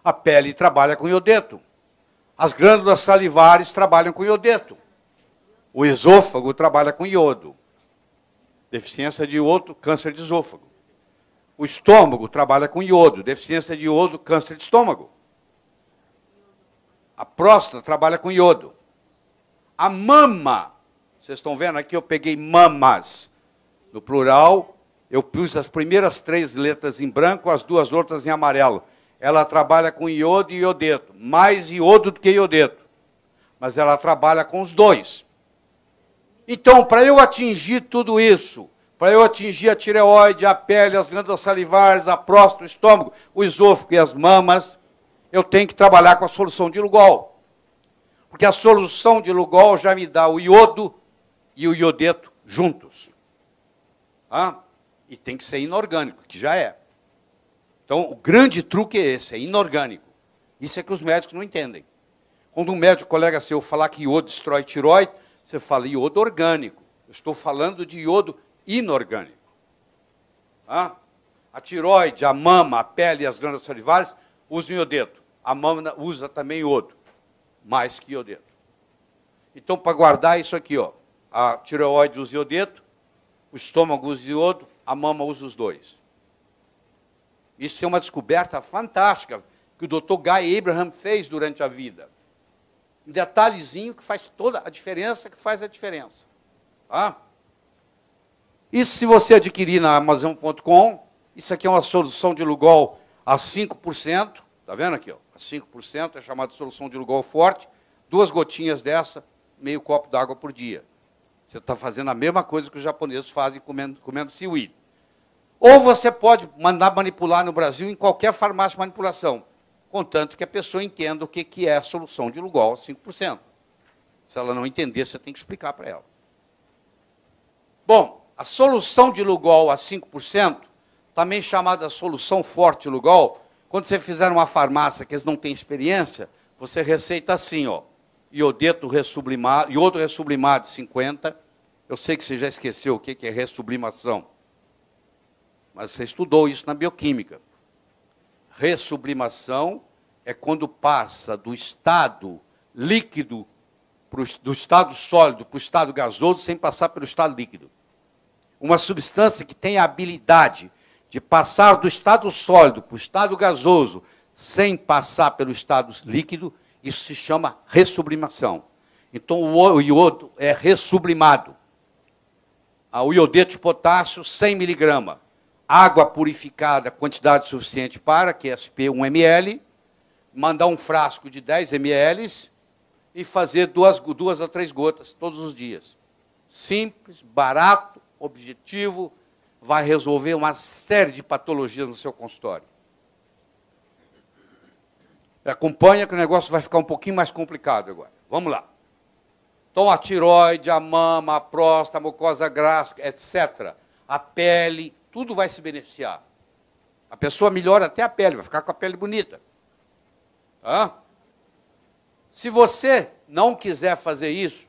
[SPEAKER 1] A pele trabalha com iodeto. As glândulas salivares trabalham com iodeto. O esôfago trabalha com iodo. Deficiência de iodo, câncer de esôfago. O estômago trabalha com iodo. Deficiência de iodo, câncer de estômago. A próstata trabalha com iodo. A mama, vocês estão vendo aqui, eu peguei mamas no plural, eu pus as primeiras 3 letras em branco, as 2 outras em amarelo. Ela trabalha com iodo e iodeto, mais iodo do que iodeto. Mas ela trabalha com os dois. Então, para eu atingir tudo isso, para eu atingir a tireoide, a pele, as glândulas salivares, a próstata, o estômago, o esôfago e as mamas, eu tenho que trabalhar com a solução de Lugol. Porque a solução de Lugol já me dá o iodo e o iodeto juntos. E tem que ser inorgânico, que já é. Então, o grande truque é esse, é inorgânico. Isso é que os médicos não entendem. Quando um médico colega seu falar que iodo destrói tireoide, você fala iodo orgânico. Eu estou falando de iodo inorgânico. A tireoide, a mama, a pele e as glândulas salivares usam iodeto. A mama usa também iodo, mais que iodeto. Então, para guardar isso aqui, ó, a tireoide usa iodeto, o estômago usa iodo, a mama usa os dois. Isso é uma descoberta fantástica que o Dr. Guy Abraham fez durante a vida. Um detalhezinho que faz toda a diferença, que faz a diferença. Isso se você adquirir na Amazon.com, isso aqui é uma solução de Lugol a 5%, está vendo aqui? Ó, a 5%, é chamada solução de Lugol forte, 2 gotinhas dessa, meio copo d'água por dia. Você está fazendo a mesma coisa que os japoneses fazem comendo seaweed. Ou você pode mandar manipular no Brasil em qualquer farmácia de manipulação, contanto que a pessoa entenda o que é a solução de Lugol a 5%. Se ela não entender, você tem que explicar para ela. Bom, a solução de Lugol a 5%, também chamada solução forte Lugol, quando você fizer uma farmácia que eles não têm experiência, você receita assim, ó, iodeto ressublimado, iodo ressublimado 50. Eu sei que você já esqueceu o que é ressublimação, mas você estudou isso na bioquímica. Ressublimação é quando passa do estado líquido, do estado sólido para o estado gasoso, sem passar pelo estado líquido. Uma substância que tem a habilidade de passar do estado sólido para o estado gasoso, sem passar pelo estado líquido, isso se chama ressublimação. Então, o iodo é ressublimado. O iodeto de potássio, 100 miligramas. Água purificada, quantidade suficiente para, que é SP 1 ml, mandar um frasco de 10 ml e fazer 2 a 3 gotas todos os dias. Simples, barato, objetivo, vai resolver uma série de patologias no seu consultório. Acompanha que o negócio vai ficar um pouquinho mais complicado agora. Vamos lá. Então, a tireoide, a mama, a próstata, a mucosa gástrica, etc., a pele, tudo vai se beneficiar. A pessoa melhora até a pele, vai ficar com a pele bonita. Hã? Se você não quiser fazer isso,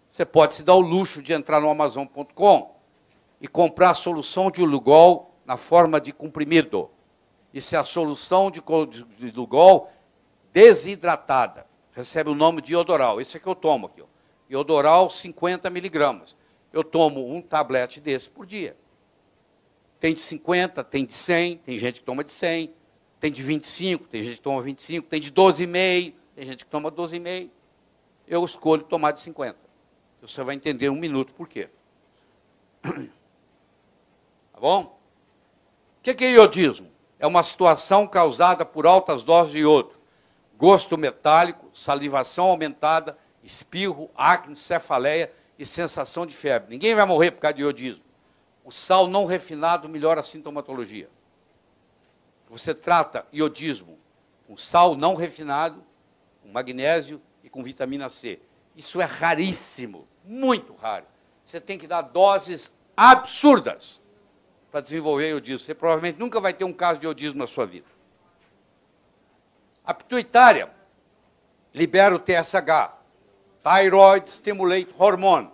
[SPEAKER 1] você pode se dar o luxo de entrar no Amazon.com e comprar a solução de Lugol na forma de comprimido. Isso é a solução de Lugol desidratada. Recebe o nome de Iodoral. Esse é que eu tomo aqui. Ó. Iodoral, 50 miligramas. Eu tomo um tablete desse por dia. Tem de 50, tem de 100, tem gente que toma de 100, tem de 25, tem gente que toma 25, tem de 12,5, tem gente que toma 12,5. Eu escolho tomar de 50. Você vai entender em um minuto por quê. Tá bom? O que é iodismo? É uma situação causada por altas doses de iodo. Gosto metálico, salivação aumentada, espirro, acne, cefaleia e sensação de febre. Ninguém vai morrer por causa de iodismo. O sal não refinado melhora a sintomatologia. Você trata iodismo com sal não refinado, com magnésio e com vitamina C. Isso é raríssimo, muito raro. Você tem que dar doses absurdas para desenvolver iodismo. Você provavelmente nunca vai ter um caso de iodismo na sua vida. A pituitária libera o TSH, Thyroid Stimulate Hormone.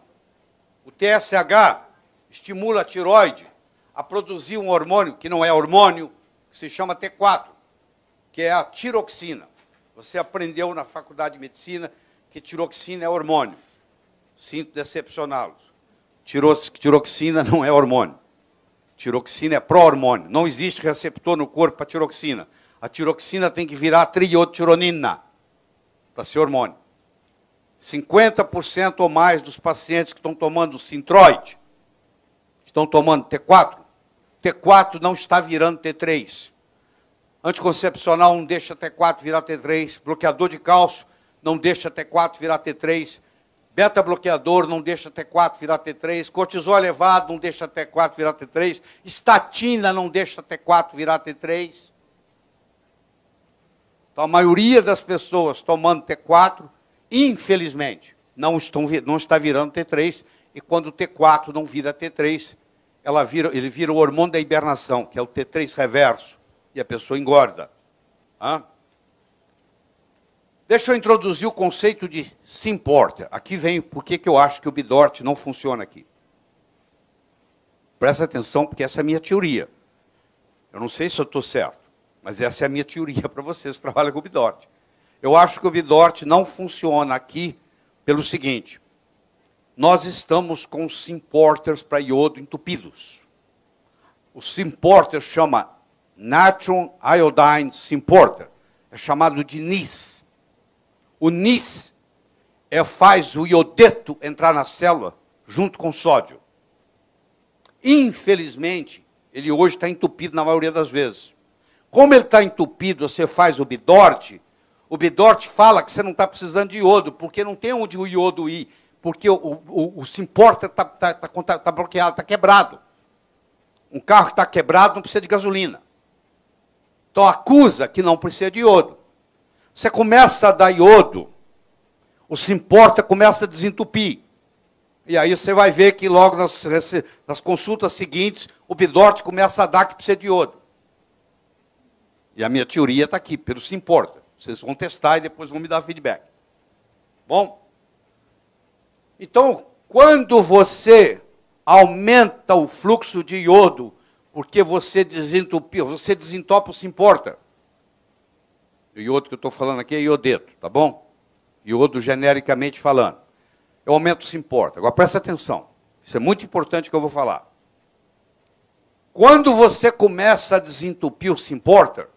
[SPEAKER 1] O TSH estimula a tiroide a produzir um hormônio, que não é hormônio, que se chama T4, que é a tiroxina. Você aprendeu na faculdade de medicina que tiroxina é hormônio. Sinto decepcioná-los. Tiroxina não é hormônio. Tiroxina é pró-hormônio. Não existe receptor no corpo para tiroxina. A tiroxina tem que virar triiotironina para ser hormônio. 50% ou mais dos pacientes que estão tomando Sintroid, que estão tomando T4, T4 não está virando T3. Anticoncepcional não deixa T4 virar T3. Bloqueador de cálcio não deixa T4 virar T3. Beta-bloqueador não deixa T4 virar T3. Cortisol elevado não deixa T4 virar T3. Estatina não deixa T4 virar T3. Então, a maioria das pessoas tomando T4, infelizmente, não está virando T3. E quando o T4 não vira T3, ele vira o hormônio da hibernação, que é o T3 reverso. E a pessoa engorda. Hã? Deixa eu introduzir o conceito de Symporter. Aqui vem por que eu acho que o Bidort não funciona aqui. Presta atenção, porque essa é a minha teoria. Eu não sei se eu estou certo, mas essa é a minha teoria para vocês que trabalham com o Bidort. Eu acho que o Bidort não funciona aqui pelo seguinte. Nós estamos com Symporters para iodo entupidos. O Symporter chama Natron Iodine Symporter. É chamado de NIS. O NIS faz o iodeto entrar na célula junto com sódio. Infelizmente, ele hoje está entupido na maioria das vezes. Como ele está entupido, você faz o Bidort fala que você não está precisando de iodo, porque não tem onde o iodo ir, porque o Symporter está bloqueado, está quebrado. Um carro que está quebrado não precisa de gasolina. Então acusa que não precisa de iodo. Você começa a dar iodo, o Symporter começa a desentupir. E aí você vai ver que logo nas consultas seguintes, o Bidort começa a dar que precisa de iodo. E a minha teoria está aqui, pelo Symporter. Vocês vão testar e depois vão me dar feedback. Bom? Então, quando você aumenta o fluxo de iodo, porque você desentupiu, você desentopa o Symporter. O iodo que eu estou falando aqui é iodeto, tá bom? Iodo genericamente falando. Eu aumento o Symporter. Agora presta atenção. Isso é muito importante que eu vou falar. Quando você começa a desentupir o Symporter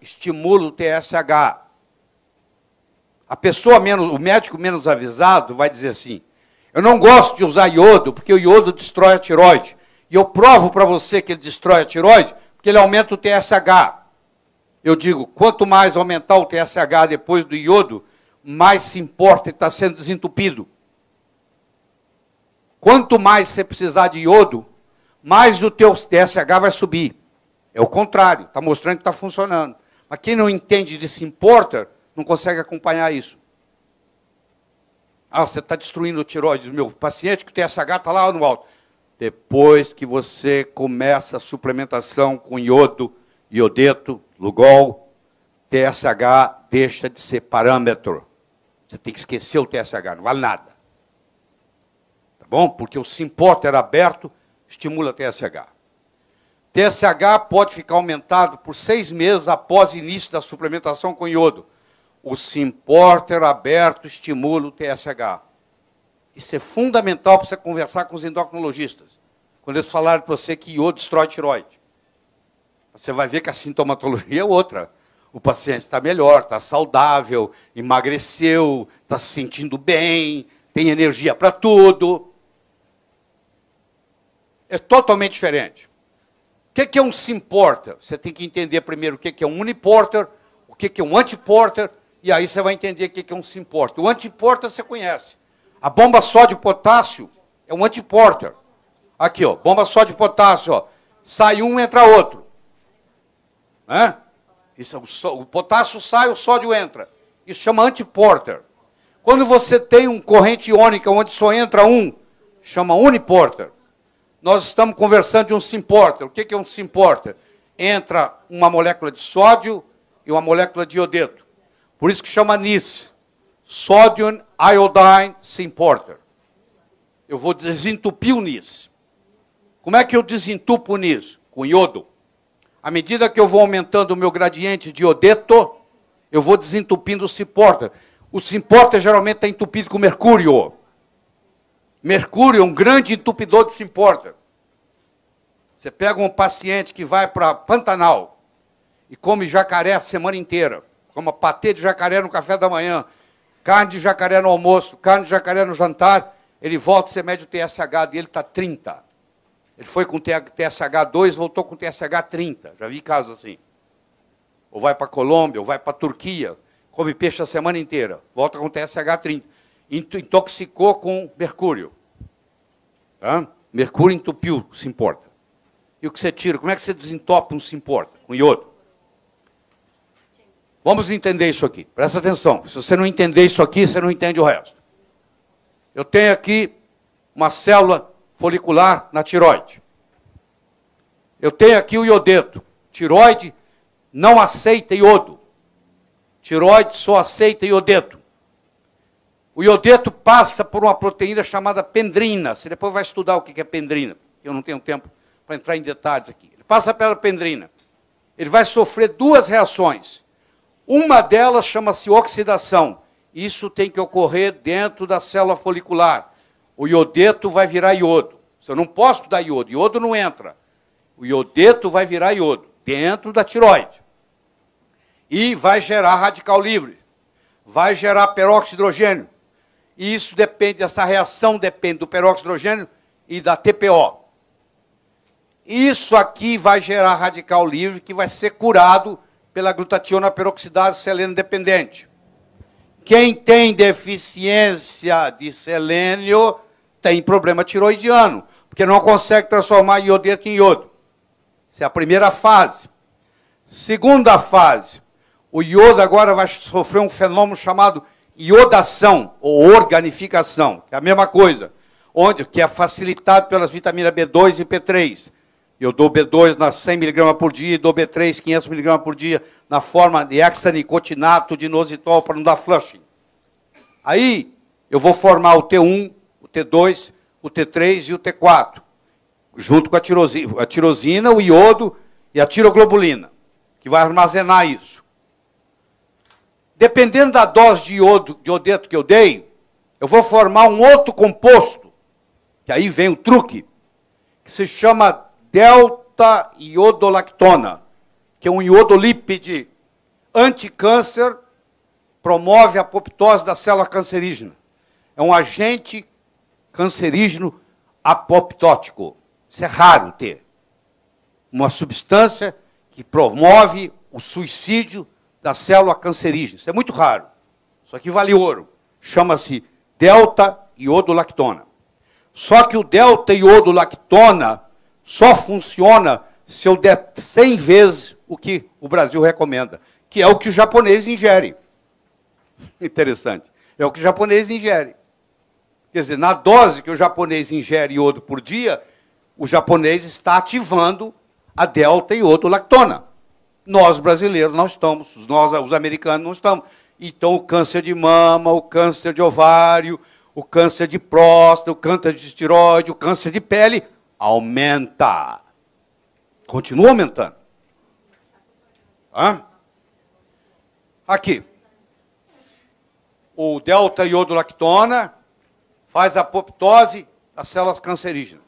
[SPEAKER 1] estimula o TSH. A pessoa o médico menos avisado vai dizer assim, eu não gosto de usar iodo, porque o iodo destrói a tiroide. E eu provo para você que ele destrói a tiroide, porque ele aumenta o TSH. Eu digo, quanto mais aumentar o TSH depois do iodo,
[SPEAKER 2] mais se importa que está sendo desentupido. Quanto mais você precisar de iodo, mais o teu TSH vai subir. É o contrário, está mostrando que está funcionando. Mas quem não entende de se importa, não consegue acompanhar isso. Ah, você está destruindo o tireoide do meu paciente, que o TSH está lá no alto. Depois que você começa a suplementação com iodo, iodeto, Lugol, TSH deixa de ser parâmetro. Você tem que esquecer o TSH, não vale nada. Tá bom? Porque o Symporter aberto estimula TSH. TSH pode ficar aumentado por 6 meses após o início da suplementação com iodo. O Symporter aberto estimula o TSH. Isso é fundamental para você conversar com os endocrinologistas. Quando eles falarem para você que iodo destrói tireoide. Você vai ver que a sintomatologia é outra. O paciente está melhor, está saudável, emagreceu, está se sentindo bem, tem energia para tudo. É totalmente diferente. O que é um Symporter? Você tem que entender primeiro o que é um uniporter, o que é um antiporter, e aí você vai entender o que é um Symporter. O antiporter você conhece. A bomba sódio-potássio é um antiporter. Aqui, ó, bomba sódio-potássio, ó. Sai um, entra outro. Né? Isso, o potássio sai, o sódio entra. Isso chama antiporter. Quando você tem uma corrente iônica onde só entra um, chama uniporter. Nós estamos conversando de um Symporter. O que é um Symporter? Entra uma molécula de sódio e uma molécula de iodeto. Por isso que chama NIS. Sodium Iodine Symporter. Eu vou desentupir o NIS. Como é que eu desentupo o NIS? Com iodo. À medida que eu vou aumentando o meu gradiente de iodeto, eu vou desentupindo o Symporter. O Symporter geralmente está entupido com mercúrio. Mercúrio é um grande entupidor de Symporter. Você pega um paciente que vai para Pantanal e come jacaré a semana inteira. Come patê de jacaré no café da manhã, carne de jacaré no almoço, carne de jacaré no jantar, ele volta, você mede o TSH dele, está 30. Ele foi com TSH 2, voltou com TSH 30. Já vi casos assim. Ou vai para a Colômbia, ou vai para a Turquia, come peixe a semana inteira, volta com TSH 30. Intoxicou com mercúrio. Tá? Mercúrio entupiu, se importa. E o que você tira? Como é que você desentope um se importa? Com iodo. Vamos entender isso aqui. Presta atenção. Se você não entender isso aqui, você não entende o resto. Eu tenho aqui uma célula folicular na tireoide. Eu tenho aqui o iodeto. Tireoide não aceita iodo. Tireoide só aceita iodeto. O iodeto passa por uma proteína chamada pendrina. Você depois vai estudar o que é pendrina. Eu não tenho tempo para entrar em detalhes aqui. Ele passa pela pendrina. Ele vai sofrer 2 reações. Uma delas chama-se oxidação. Isso tem que ocorrer dentro da célula folicular. O iodeto vai virar iodo. Eu não posso dar iodo. Iodo não entra. O iodeto vai virar iodo dentro da tireoide. E vai gerar radical livre. Vai gerar peróxido de hidrogênio. E isso depende, essa reação depende do peróxido de hidrogênio e da TPO. Isso aqui vai gerar radical livre que vai ser curado pela glutationa peroxidase selênio dependente. Quem tem deficiência de selênio tem problema tiroidiano, porque não consegue transformar iodeto em iodo. Essa é a primeira fase. Segunda fase, o iodo agora vai sofrer um fenômeno chamado iodação ou organificação, que é a mesma coisa, que é facilitado pelas vitaminas B2 e B3. Eu dou B2 na 100 mg por dia e dou B3 500 mg por dia na forma de hexanicotinato de inositol para não dar flushing. Aí eu vou formar o T1, o T2, o T3 e o T4, junto com a tirosina, o iodo e a tiroglobulina, que vai armazenar isso. Dependendo da dose de iodeto que eu dei, eu vou formar um outro composto, que aí vem o truque, que se chama delta-iodolactona, que é um iodolípide anticâncer, promove a apoptose da célula cancerígena. É um agente cancerígeno apoptótico. Isso é raro ter. Uma substância que promove o suicídio da célula cancerígena. Isso é muito raro.
[SPEAKER 1] Isso aqui vale ouro. Chama-se delta-iodolactona. Só que o delta-iodolactona só funciona se eu der 100 vezes o que o Brasil recomenda, que é o que o japonês ingere. Interessante. É o que o japonês ingere. Quer dizer, na dose que o japonês ingere iodo por dia, o japonês está ativando a delta-iodolactona. Nós, brasileiros, não estamos. Os americanos, não estamos. Então, o câncer de mama, o câncer de ovário, o câncer de próstata, o câncer de tireoide, o câncer de pele, aumenta. Continua aumentando. Hã? Aqui. O delta-iodolactona faz a apoptose das células cancerígenas.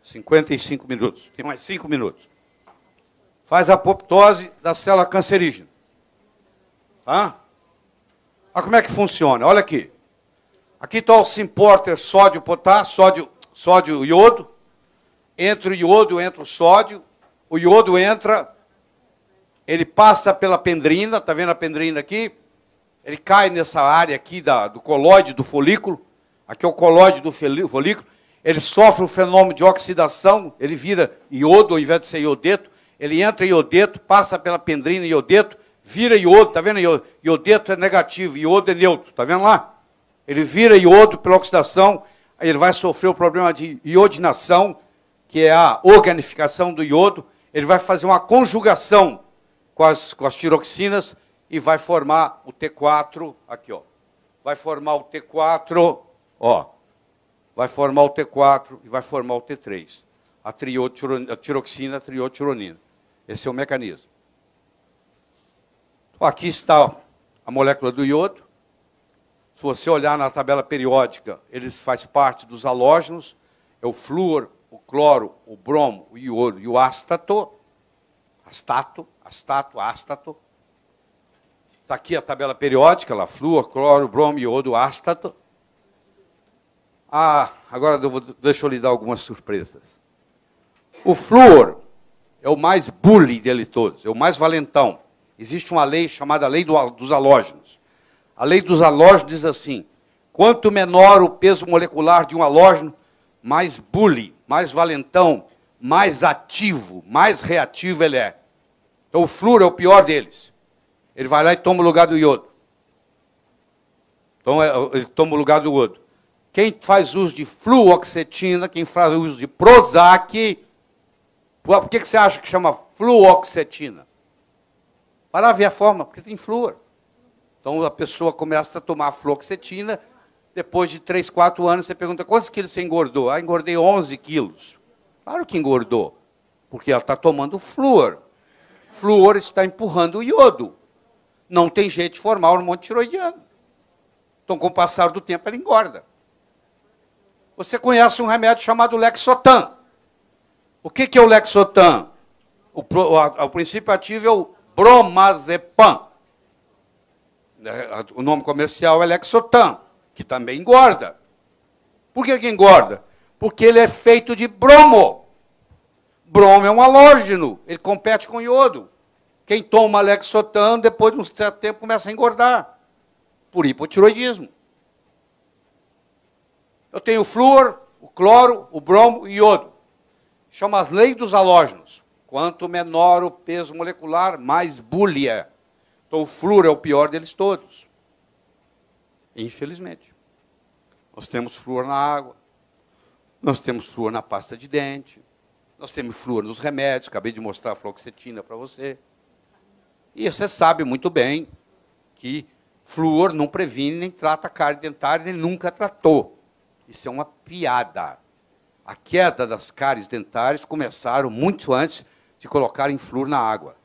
[SPEAKER 1] 55 minutos. Tem mais 5 minutos. Faz a apoptose da célula cancerígena. Tá? Olha como é que funciona. Olha aqui. Aqui está o Symporter sódio, potássio, sódio, iodo. Entra o iodo, entra o sódio. O iodo entra, ele passa pela pendrina, está vendo a pendrina aqui? Ele cai nessa área aqui do colóide do folículo. Aqui é o colóide do folículo. Ele sofre o fenômeno de oxidação, ele vira iodo ao invés de ser iodeto. Ele entra em iodeto, passa pela pendrina em iodeto, vira iodo, está vendo? Iodeto é negativo, iodo é neutro, está vendo lá? Ele vira iodo pela oxidação, aí ele vai sofrer o problema de iodinação, que é a organificação do iodo. Ele vai fazer uma conjugação com as tiroxinas e vai formar o T4, aqui, ó. Vai formar o T4, ó. Vai formar o T4 e vai formar o T3. A tiroxina, a triotironina. Esse é o mecanismo. Aqui está a molécula do iodo. Se você olhar na tabela periódica, ele faz parte dos halógenos. É o flúor, o cloro, o bromo, o iodo e o ástato. Ástato. Está aqui a tabela periódica, lá, flúor, cloro, bromo, iodo, ástato. Agora deixa eu lhe dar algumas surpresas. O flúor é o mais bully dele todos, é o mais valentão. Existe uma lei chamada lei dos halógenos. A lei dos halógenos diz assim: quanto menor o peso molecular de um halógeno, mais bully, mais valentão, mais ativo, mais reativo ele é. Então o flúor é o pior deles. Ele vai lá e toma o lugar do iodo. Então ele toma o lugar do iodo. Quem faz uso de fluoxetina, quem faz uso de Prozac, por que você acha que chama fluoxetina? Vai lá ver a forma, porque tem flúor. Então a pessoa começa a tomar fluoxetina, depois de 3, 4 anos, você pergunta, quantos quilos você engordou? Engordei 11 quilos. Claro que engordou, porque ela está tomando flúor. Flúor está empurrando o iodo. Não tem jeito de formar hormônio tiroidiano. Então, com o passar do tempo, ela engorda. Você conhece um remédio chamado Lexotan. O que é o Lexotan? O princípio ativo é o bromazepam. O nome comercial é Lexotan, que também engorda. Por que engorda? Porque ele é feito de bromo. Bromo é um halógeno, ele compete com iodo. Quem toma Lexotan, depois de um certo tempo, começa a engordar. Por hipotiroidismo. Eu tenho o flúor, o cloro, o bromo e o iodo. Chama as leis dos halógenos. Quanto menor o peso molecular, mais bully é. Então o flúor é o pior deles todos. Infelizmente. Nós temos flúor na água, nós temos flúor na pasta de dente, nós temos flúor nos remédios, acabei de mostrar a fluoxetina para você. E você sabe muito bem que flúor não previne nem trata cárie dentária, ele nunca tratou. Isso é uma piada. A queda das cáries dentárias começaram muito antes de colocarem flúor na água.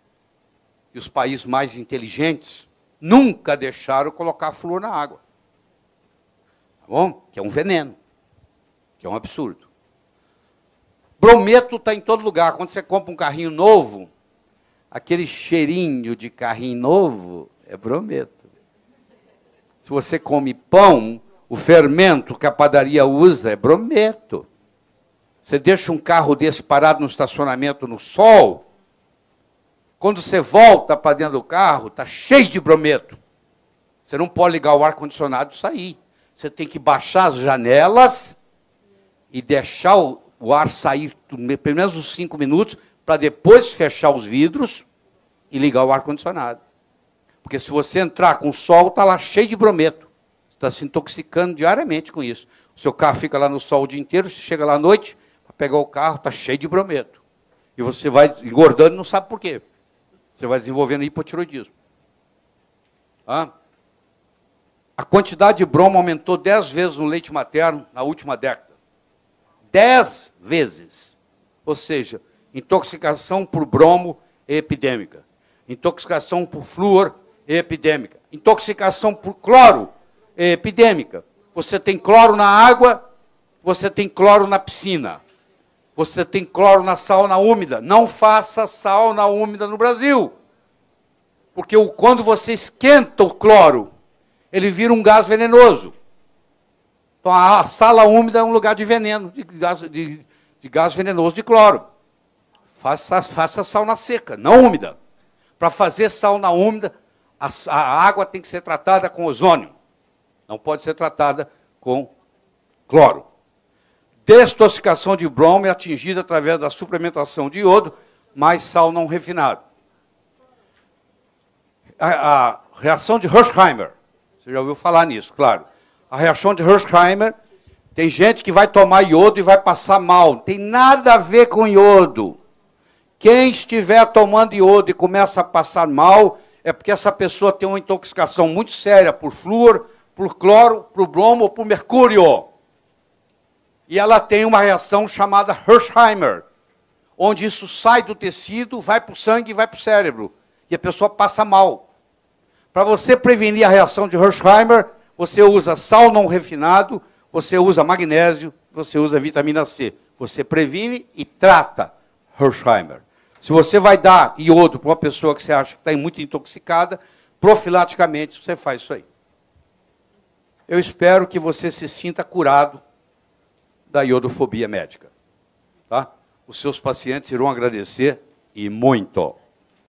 [SPEAKER 1] E os países mais inteligentes nunca deixaram colocar flúor na água. Tá bom? Que é um veneno. Que é um absurdo. Brometo está em todo lugar. Quando você compra um carrinho novo, aquele cheirinho de carrinho novo é brometo. Se você come pão, o fermento que a padaria usa é brometo. Você deixa um carro desse parado no estacionamento no sol, quando você volta para dentro do carro, está cheio de brometo. Você não pode ligar o ar-condicionado e sair. Você tem que baixar as janelas e deixar o ar sair pelo menos uns 5 minutos, para depois fechar os vidros e ligar o ar-condicionado. Porque se você entrar com o sol, está lá cheio de brometo. Você está se intoxicando diariamente com isso. O seu carro fica lá no sol o dia inteiro, você chega lá à noite, para pegar o carro, está cheio de brometo. E você vai engordando e não sabe por quê. Você vai desenvolvendo hipotiroidismo. Ah? A quantidade de bromo aumentou 10 vezes no leite materno na última década. 10 vezes. Ou seja, intoxicação por bromo é epidêmica. Intoxicação por flúor é epidêmica. Intoxicação por cloro é epidêmica. Você tem cloro na água, você tem cloro na piscina. Você tem cloro na sauna úmida. Não faça sauna úmida no Brasil. Porque quando você esquenta o cloro, ele vira um gás venenoso. Então, a sala úmida é um lugar de veneno, de gás venenoso de cloro. Faça sauna seca, não úmida. Para fazer sauna úmida, a água tem que ser tratada com ozônio. Não pode ser tratada com cloro. Desintoxicação de bromo é atingida através da suplementação de iodo, mais sal não refinado. A reação de Hersheimer, você já ouviu falar nisso, claro. A reação de Hersheimer, tem gente que vai tomar iodo e vai passar mal. Não tem nada a ver com iodo. Quem estiver tomando iodo e começa a passar mal, é porque essa pessoa tem uma intoxicação muito séria por flúor, por cloro, por bromo ou por mercúrio. E ela tem uma reação chamada Hersheimer, onde isso sai do tecido, vai para o sangue e vai para o cérebro. E a pessoa passa mal. Para você prevenir a reação de Hersheimer, você usa sal não refinado, você usa magnésio, você usa vitamina C. Você previne e trata Hersheimer. Se você vai dar iodo para uma pessoa que você acha que está muito intoxicada, profilaticamente você faz isso aí. Eu espero que você se sinta curado da iodofobia médica. Tá? Os seus pacientes irão agradecer, e muito.